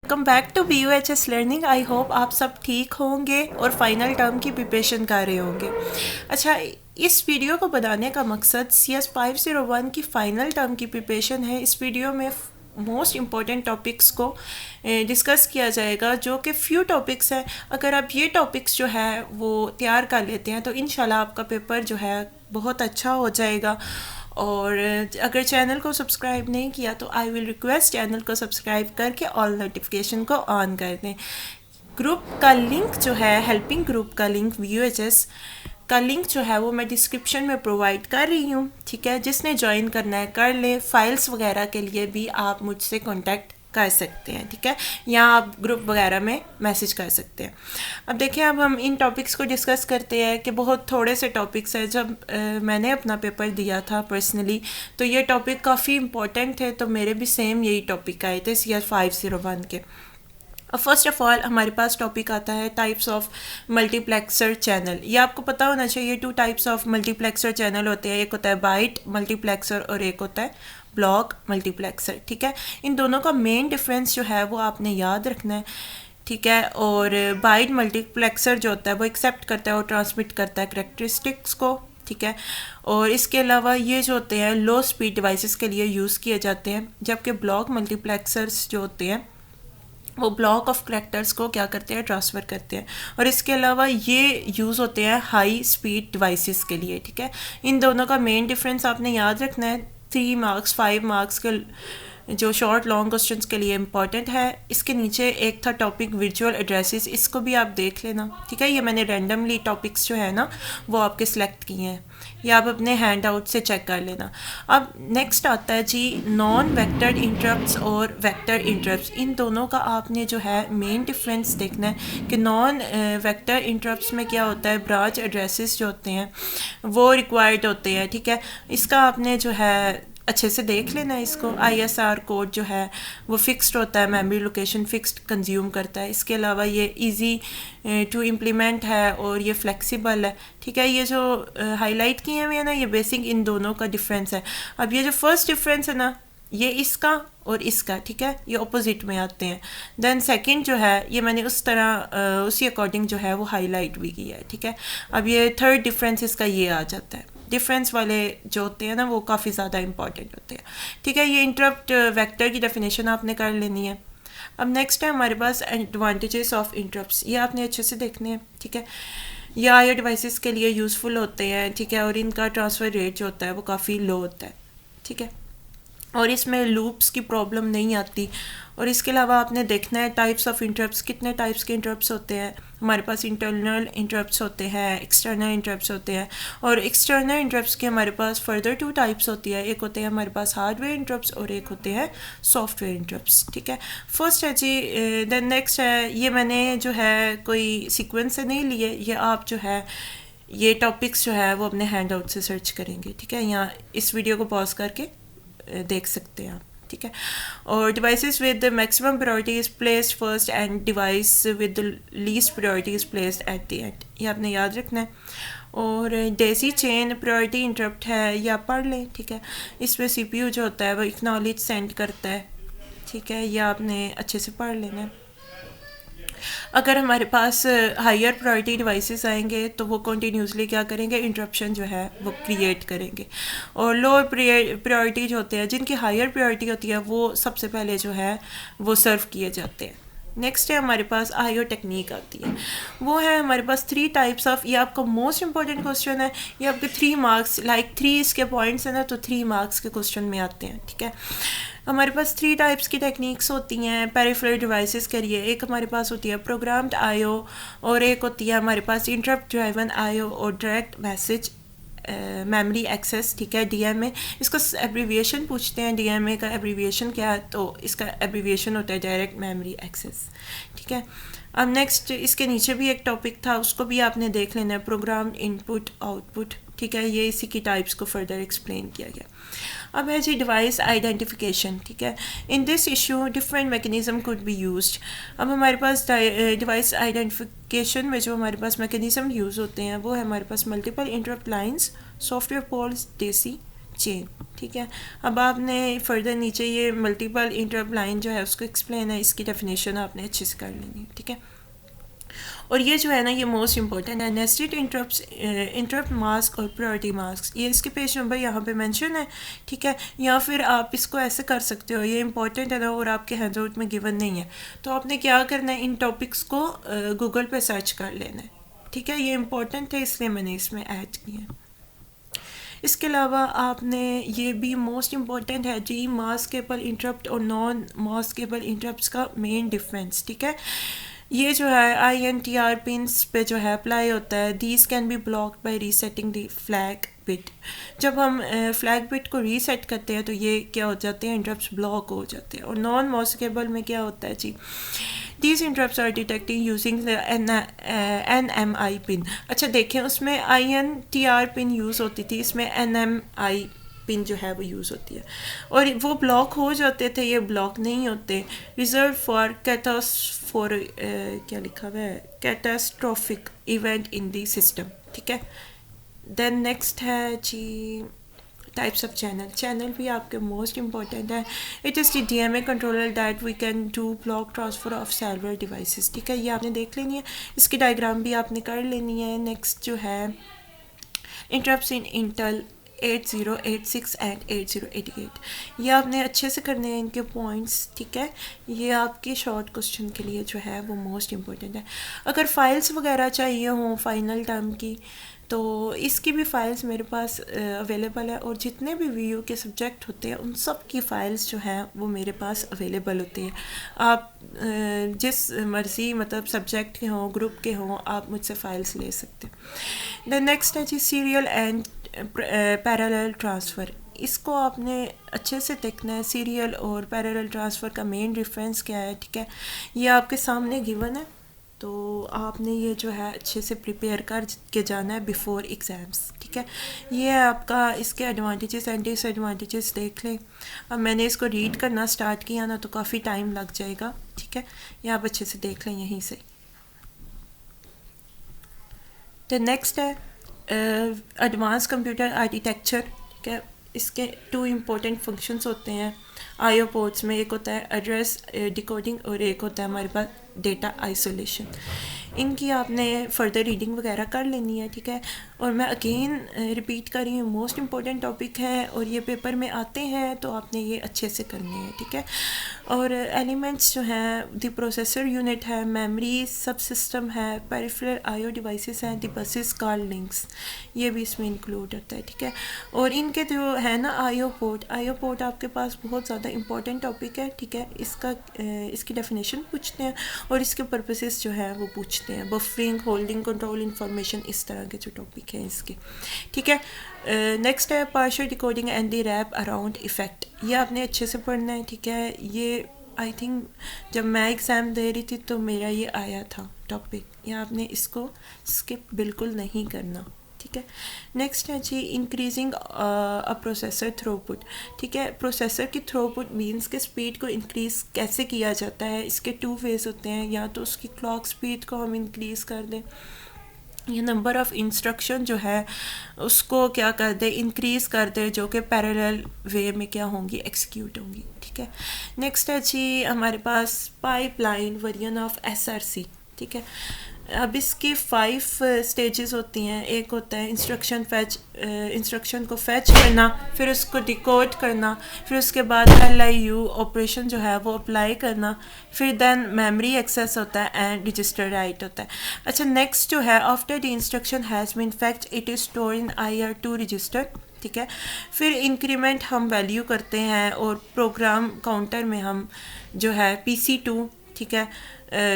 Welcome back to BUHS learning. I hope आप सब ठीक होंगे और फाइनल टर्म की प्रिपरेशन कर रहे होंगे। अच्छा, इस वीडियो को बनाने का मकसद CS 501 की फ़ाइनल टर्म की प्रिपरेशन है। इस वीडियो में मोस्ट इम्पॉर्टेंट टॉपिक्स को डिस्कस किया जाएगा, जो कि फ्यू टॉपिक्स हैं। अगर आप ये टॉपिक्स जो है वो तैयार कर लेते हैं तो इंशाल्लाह आपका पेपर जो है बहुत अच्छा हो जाएगा। और अगर चैनल को सब्सक्राइब नहीं किया तो आई विल रिक्वेस्ट चैनल को सब्सक्राइब करके ऑल नोटिफिकेशन को ऑन कर दें। ग्रुप का लिंक जो है, हेल्पिंग ग्रुप का लिंक, BUHS का लिंक जो है वो मैं डिस्क्रिप्शन में प्रोवाइड कर रही हूँ। ठीक है, जिसने ज्वाइन करना है कर ले। फाइल्स वगैरह के लिए भी आप मुझसे कॉन्टैक्ट कर सकते हैं। ठीक है, या आप ग्रुप वगैरह में मैसेज कर सकते हैं। अब देखिए, अब हम इन टॉपिक्स को डिस्कस करते हैं कि बहुत थोड़े से टॉपिक्स हैं। जब मैंने अपना पेपर दिया था पर्सनली तो ये टॉपिक काफ़ी इंपॉर्टेंट थे, तो मेरे भी सेम यही टॉपिक आए थे CS 501 के। अब फर्स्ट ऑफ ऑल हमारे पास टॉपिक आता है टाइप्स ऑफ मल्टीप्लेक्सर चैनल। ये आपको पता होना चाहिए। 2 टाइप्स ऑफ मल्टीप्लेक्सर चैनल होते हैं, एक होता है बाइट मल्टीप्लेक्सर और एक होता है ब्लॉक मल्टीप्लेक्सर। ठीक है, इन दोनों का मेन डिफरेंस जो है वो आपने याद रखना है। ठीक है, और बाइट मल्टीप्लेक्सर जो होता है वो एक्सेप्ट करता है और ट्रांसमिट करता है करेक्टरिस्टिक्स को। ठीक है, और इसके अलावा ये जो होते हैं लो स्पीड डिवाइसेस के लिए यूज़ किए जाते हैं, जबकि ब्लॉक मल्टीप्लेक्सर्स जो होते हैं वो ब्लॉक ऑफ करेक्टर्स को क्या करते हैं, ट्रांसफ़र करते हैं। और इसके अलावा ये यूज़ होते हैं हाई स्पीड डिवाइसेस के लिए। ठीक है, इन दोनों का मेन डिफरेंस आपने याद रखना है। 3 मार्क्स 5 मार्क्स के जो शॉर्ट लॉन्ग क्वेश्चंस के लिए इंपॉर्टेंट है। इसके नीचे एक था टॉपिक वर्चुअल एड्रेसेस, इसको भी आप देख लेना। ठीक है, ये मैंने रैंडमली टॉपिक्स जो है ना वो आपके सिलेक्ट किए हैं, या आप अपने हैंड आउट से चेक कर लेना। अब नेक्स्ट आता है जी नॉन वेक्टर इंटरप्ट्स और वेक्टर इंटरप्ट्स। इन दोनों का आपने जो है मेन डिफरेंस देखना है कि नॉन वेक्टर इंटरप्ट्स में क्या होता है, ब्रांच एड्रेसेस जो होते हैं वो रिक्वायर्ड होते हैं। ठीक है, इसका आपने जो है अच्छे से देख लेना है। इसको ISR कोड जो है वो फिक्स्ड होता है, मेमोरी लोकेशन फिक्स्ड कंज्यूम करता है। इसके अलावा ये इजी टू इम्प्लीमेंट है और ये फ्लेक्सिबल है। ठीक है, ये जो हाईलाइट किए हुए हैं ना, ये बेसिक इन दोनों का डिफरेंस है। अब ये जो फर्स्ट डिफरेंस है ना, ये इसका और इसका, ठीक है, ये ऑपोजिट में आते हैं। देन सेकंड जो है ये मैंने उस तरह उसी अकॉर्डिंग जो है वो हाईलाइट भी किया है। ठीक है, अब ये थर्ड डिफरेंस इसका ये आ जाता है। डिफरेंस वाले जो होते हैं ना वो काफ़ी ज़्यादा इंपॉर्टेंट होते हैं। ठीक है, ये इंटरप्ट वेक्टर की डेफिनेशन आपने कर लेनी है। अब नेक्स्ट है हमारे पास एडवांटेजेस ऑफ इंटरप्ट्स। ये आपने अच्छे से देखने हैं। ठीक है, ये आईओ डिवाइसेस के लिए यूज़फुल होते हैं। ठीक है, और इनका ट्रांसफ़र रेट जो होता है वो काफ़ी लो होता है। ठीक है, और इसमें लूप्स की प्रॉब्लम नहीं आती। और इसके अलावा आपने देखना है टाइप्स ऑफ इंटरप्ट्स, कितने टाइप्स के इंटरप्ट्स होते हैं। हमारे पास इंटरनल इंटरप्ट्स होते हैं, एक्सटर्नल इंटरप्ट्स होते हैं। और एक्सटर्नल इंटरप्ट्स के हमारे पास फर्दर 2 टाइप्स होती है। एक होते हैं हमारे पास हार्डवेयर इंटरप्ट्स और एक होते हैं सॉफ्टवेयर इंटरप्ट्स। ठीक है, फर्स्ट है जी, देन नेक्स्ट है, ये मैंने जो है कोई सीक्वेंस से नहीं लिए, ये आप जो है ये टॉपिक्स जो है वो अपने हैंड आउट से सर्च करेंगे। ठीक है, यहाँ इस वीडियो को पॉज करके देख सकते हैं आप। ठीक है, और devices with maximum priority is placed first and device with least priority is placed at the end. ये आपने याद रखना है। और डेजी चेन प्रायोरिटी इंटरप्ट है, ये आप पढ़ लें। ठीक है, इसमें CPU जो होता है वो एक्नॉलेज सेंड करता है। ठीक है, ये आपने अच्छे से पढ़ लेना है। अगर हमारे पास हायर प्रायोरिटी डिवाइसेस आएंगे तो वो कंटिन्यूसली क्या करेंगे, इंटरप्शन जो है वो क्रिएट करेंगे। और लोअर प्रायोरिटी जो होते हैं, जिनकी हायर प्रायोरिटी होती है, वो सबसे पहले जो है वो सर्व किए जाते हैं। नेक्स्ट है हमारे पास IO टेक्निक आती है। वो है हमारे पास 3 टाइप्स ऑफ, ये आपका मोस्ट इंपॉर्टेंट क्वेश्चन है। ये आपके 3 मार्क्स, लाइक 3 इसके पॉइंट्स हैं ना, तो 3 मार्क्स के क्वेश्चन में आते हैं। ठीक है, हमारे पास 3 टाइप्स की टेक्निक्स होती हैं पेरिफेरल डिवाइसेस के लिए। एक हमारे पास होती है प्रोग्राम्ड IO और एक होती है हमारे पास इंटरप्ट ड्राइवन IO और डायरेक्ट मैसेज मेमोरी एक्सेस। ठीक है, DMA, इसको एब्रीविएशन पूछते हैं। DMA का एब्रीविएशन क्या है, तो इसका एब्रीविएशन होता है डायरेक्ट मेमोरी एक्सेस। ठीक है, अब नेक्स्ट इसके नीचे भी एक टॉपिक था, उसको भी आपने देख लेना है, प्रोग्राम इनपुट आउटपुट। ठीक है, ये इसी की टाइप्स को फर्दर एक्सप्लेन किया गया। अब है जी डिवाइस आइडेंटिफिकेशन। ठीक है, in this issue different mechanism could be used. अब हमारे पास डिवाइस आइडेंटिफिकेशन में जो हमारे पास मैकेनिज्म यूज़ होते हैं वो है हमारे पास multiple interrupt lines, software polls, daisy, chain, ठीक है। अब आपने फर्दर नीचे ये मल्टीपल इंटरप्ट लाइन जो है उसको एक्सप्लेन है, इसकी डेफिनेशन आपने अच्छे से कर लेनी है, ठीक है। और ये जो है ना, ये मोस्ट इंपॉर्टेंट है, नेस्टेड इंटरप्ट मास्क और प्रायोरिटी मास्क, ये इसके पेज नंबर यहाँ पे मेंशन है, ठीक है। या फिर आप इसको ऐसे कर सकते हो, ये इंपॉर्टेंट है ना और आपके हैंडआउट में गिवन नहीं है, तो आपने क्या करना है, इन टॉपिक्स को गूगल पे सर्च कर लेना है, ठीक है। ये इंपॉर्टेंट है इसलिए मैंने इसमें ऐड किया है। इसके अलावा आपने ये भी मोस्ट इम्पॉर्टेंट है जी, मास्केबल इंटरप्ट और नॉन मास्केबल इंटरप्ट्स का मेन डिफरेंस, ठीक है। ये जो है INTR पिन्स पे जो है अप्लाई होता है, these can be blocked by resetting the flag bit. जब हम फ्लैग बिट को रीसेट करते हैं तो ये क्या हो जाते हैं, इंटरप्ट्स ब्लॉक हो जाते हैं। और नॉन मास्केबल में क्या होता है जी, these interrupts are detecting using the NMI pin. अच्छा देखें, उसमें INTR पिन यूज़ होती थी, इसमें NMI पिन जो है वो यूज़ होती है, और वो ब्लॉक हो जाते थे, ये ब्लॉक नहीं होते। रिजर्व फॉर क्या लिखा हुआ है, catastrophic event in the system, ठीक है। देन नेक्स्ट है जी टाइप्स ऑफ चैनल भी आपके मोस्ट इंपॉर्टेंट है। It is the DMA controller that we can do block transfer of server devices, ठीक है। ये आपने देख लेनी है, इसकी डायग्राम भी आपने कर लेनी है। नेक्स्ट जो है इंटरप्ट्स इन इंटेल 8086 एंड 8088, ये आपने अच्छे से करने हैं इनके पॉइंट्स, ठीक है। ये आपके शॉर्ट क्वेश्चन के लिए जो है वो मोस्ट इम्पोर्टेंट है। अगर फाइल्स वगैरह चाहिए हों फाइनल टर्म की, तो इसकी भी फ़ाइल्स मेरे पास अवेलेबल है, और जितने भी VU के सब्जेक्ट होते हैं उन सब की फ़ाइल्स जो हैं वो मेरे पास अवेलेबल होती है। आप जिस मर्ज़ी मतलब सब्जेक्ट के हों, ग्रुप के हों, आप मुझसे फ़ाइल्स ले सकते हैं। द नेक्स्ट है जी सीरियल एंड पैरेलल ट्रांसफ़र। इसको आपने अच्छे से देखना है, सीरियल और पैरेलल ट्रांसफ़र का मेन डिफरेंस क्या है, ठीक है। ये आपके सामने गिवन है, तो आपने ये जो है अच्छे से प्रिपेयर कर के जाना है बिफ़ोर एग्ज़ाम्स, ठीक है। ये है आपका, इसके एडवांटेजेस एंड डिसएडवांटेजेस देख लें। अब मैंने इसको रीड करना स्टार्ट किया ना तो काफ़ी टाइम लग जाएगा, ठीक है। ये आप अच्छे से देख लें यहीं से। द नेक्स्ट है एडवांस कंप्यूटर आर्किटेक्चर, ठीक है। इसके 2 इम्पोर्टेंट फंक्शंस होते हैं IO पोर्ट्स में, एक होता है एड्रेस डिकोडिंग और एक होता है हमारे पास डेटा आइसोलेशन। इनकी आपने फर्दर रीडिंग वगैरह कर लेनी है, ठीक है। और मैं अगेन रिपीट कर रही हूँ, मोस्ट इम्पॉर्टेंट टॉपिक है और ये पेपर में आते हैं, तो आपने ये अच्छे से करने हैं, ठीक है। और एलिमेंट्स जो हैं, द प्रोसेसर यूनिट है, मेमोरी सब सिस्टम है, पेरिफेरल IO डिवाइसेस हैं, द बसेस कॉल लिंक्स, ये भी इसमें इंक्लूड होता है, ठीक है। और इनके जो है ना IO पोर्ट आपके पास बहुत ज़्यादा इंपॉर्टेंट टॉपिक है, ठीक है। इसकी डेफिनेशन पूछते हैं और इसके पर्पसेस जो है वो पूछते हैं, बफरिंग, होल्डिंग, कंट्रोल इंफॉर्मेशन, इस तरह के जो टॉपिक हैं इसके, ठीक है। नेक्स्ट है partial decoding and the wrap around effect, ये आपने अच्छे से पढ़ना है, ठीक है। ये आई थिंक जब मैं एग्ज़ाम दे रही थी तो मेरा ये आया था टॉपिक, ये आपने इसको स्किप बिल्कुल नहीं करना, ठीक है। नेक्स्ट है जी इंक्रीजिंग अ प्रोसेसर थ्रूपुट, ठीक है। प्रोसेसर की थ्रूपुट मींस के स्पीड को इंक्रीज़ कैसे किया जाता है, इसके 2 वेज होते हैं, या तो उसकी क्लॉक स्पीड को हम इंक्रीज़ कर दें, ये नंबर ऑफ़ इंस्ट्रक्शन जो है उसको क्या कर दे, इंक्रीज़ कर दे, जो कि पैरेलल वे में क्या होंगी, एग्जीक्यूट होंगी, ठीक है। नेक्स्ट है जी हमारे पास पाइपलाइन वर्जन ऑफ SRC, ठीक है। अब इसकी 5 स्टेजेस होती हैं। एक होता है इंस्ट्रक्शन को फैच करना, फिर उसको डिकोड करना, फिर उसके बाद LIU ऑपरेशन जो है वो अप्लाई करना, फिर देन मेमोरी एक्सेस होता है एंड रजिस्टर राइट होता है। अच्छा नेक्स्ट जो है after the instruction has been fetched it is store in IR2 register, ठीक है। फिर इंक्रीमेंट हम वैल्यू करते हैं और प्रोग्राम काउंटर में हम जो है PC2, ठीक है,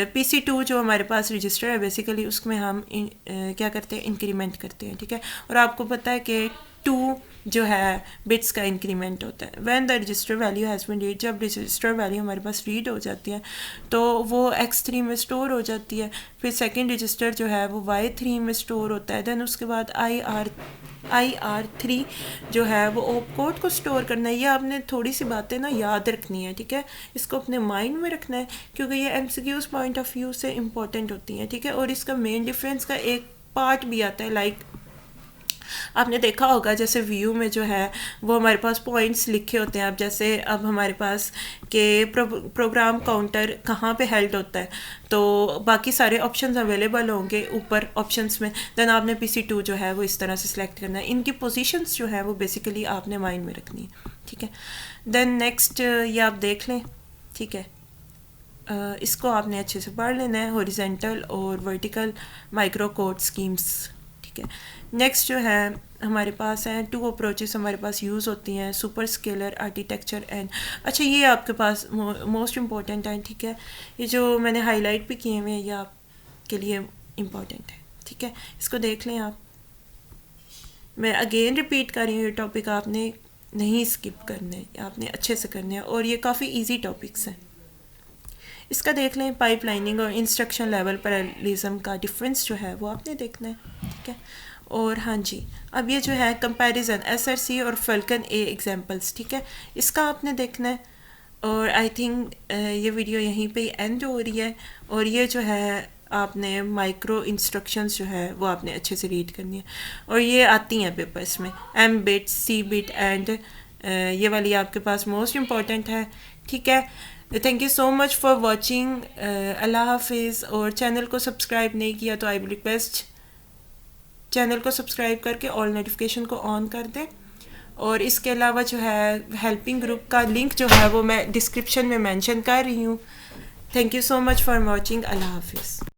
PC2 जो हमारे पास रजिस्टर है बेसिकली उसमें हम क्या करते हैं, इंक्रीमेंट करते हैं, ठीक है। और आपको पता है कि 2 जो है बिट्स का इंक्रीमेंट होता है। When the register value has been read, जब रजिस्टर वैल्यू हमारे पास रीड हो जाती है तो वो X3 में स्टोर हो जाती है। फिर सेकंड रजिस्टर जो है वो Y3 में स्टोर होता है। देन उसके बाद IR3 जो है वो ओप कोड को स्टोर करना है। ये आपने थोड़ी सी बातें ना याद रखनी है, ठीक है। इसको अपने माइंड में रखना है क्योंकि ये MCQs पॉइंट ऑफ व्यू से इम्पोर्टेंट होती हैं, ठीक है। और इसका मेन डिफरेंस का एक पार्ट भी आता है, लाइक आपने देखा होगा जैसे व्यू में जो है वो हमारे पास पॉइंट्स लिखे होते हैं। अब जैसे अब हमारे पास के प्रोग्राम काउंटर कहाँ पे हेल्ड होता है, तो बाकी सारे ऑप्शंस अवेलेबल होंगे ऊपर ऑप्शंस में। देन आपने PC2 जो है वो इस तरह से सिलेक्ट करना है। इनकी पोजीशंस जो है वो बेसिकली आपने माइंड में रखनी है, ठीक है। देन नेक्स्ट ये आप देख लें, ठीक है। इसको आपने अच्छे से पढ़ लेना है, हॉरिजेंटल और वर्टिकल माइक्रो कोड स्कीम्स, ठीक है। नेक्स्ट जो है हमारे पास है 2 अप्रोचेस हमारे पास यूज़ होती हैं, सुपर स्केलर आर्किटेक्चर एंड, अच्छा ये आपके पास मोस्ट इम्पॉर्टेंट है, ठीक है। ये जो मैंने हाईलाइट भी किए हुए हैं ये आपके लिए इम्पॉर्टेंट है, ठीक है। इसको देख लें आप। मैं अगेन रिपीट कर रही हूँ, ये टॉपिक आपने नहीं स्किप करने, आपने अच्छे से करने हैं और ये काफ़ी ईजी टॉपिक्स हैं। इसका देख लें, पाइपलाइनिंग और इंस्ट्रक्शन लेवल पैरेललिज्म का डिफरेंस जो है वो आपने देखना है, ठीक है। और हाँ जी, अब ये जो है कंपैरिजन SRC और फल्कन A एग्जांपल्स, ठीक है, इसका आपने देखना है। और आई थिंक ये वीडियो यहीं पे एंड हो रही है। और ये जो है आपने माइक्रो इंस्ट्रक्शंस जो है वो आपने अच्छे से रीड करनी है और ये आती हैं पेपर्स में, M bit, C bit and ये वाली आपके पास मोस्ट इम्पॉर्टेंट है, ठीक है। Thank you so much for watching, अल्लाह हाफिज़। और चैनल को सब्सक्राइब नहीं किया तो आई विल रिक्वेस्ट चैनल को सब्सक्राइब करके ऑल नोटिफिकेशन को ऑन कर दें। और इसके अलावा जो है हेल्पिंग ग्रुप का लिंक जो है वो मैं डिस्क्रिप्शन में मेंशन कर रही हूँ। Thank you so much for watching, अल्लाह हाफिज़।